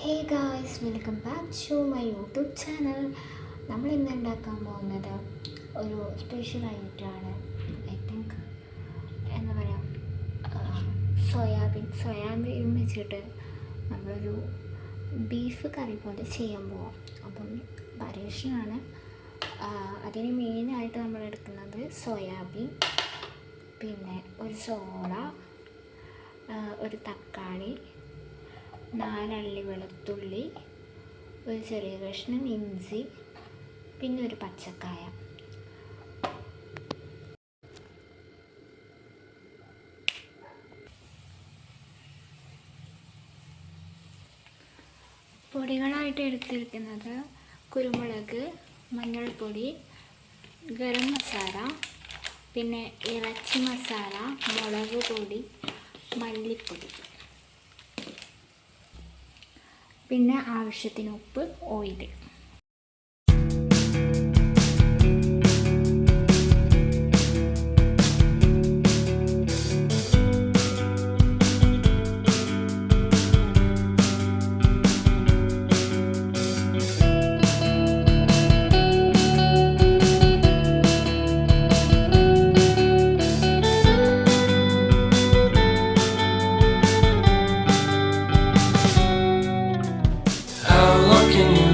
Hey guys, welcome back to my YouTube channel. നമ്മൾ ഇന്ന് ഉണ്ടാക്കാൻ പോകുന്നത് ഒരു സ്പെഷ്യൽ ഐറ്റമാണ്. ഐ തിങ്ക് എന്താ പറയുക, സോയാബീൻ വെച്ചിട്ട് നമ്മളൊരു ബീഫ് കറി പോലെ ചെയ്യാൻ പോവാം. അപ്പം പരീക്ഷണമാണ്. അതിന് മെയിനായിട്ട് നമ്മൾ എടുക്കുന്നത് സോയാബീൻ, പിന്നെ ഒരു സോഡ, ഒരു തക്കാളി, 4 അല്ലി വെളുത്തുള്ളി, ഒരു ചെറിയ കഷ്ണം ഇഞ്ചി, പിന്നെ ഒരു പച്ചക്കായ. പൊടികളായിട്ട് എടുത്തിരിക്കുന്നത് കുരുമുളക്, മഞ്ഞൾപ്പൊടി, ഗരം മസാല, പിന്നെ ഇറച്ചി മസാല, മുളക് പൊടി, മല്ലിപ്പൊടി, പിന്നെ ആവശ്യത്തിന് ഉപ്പ്, oil. How long can you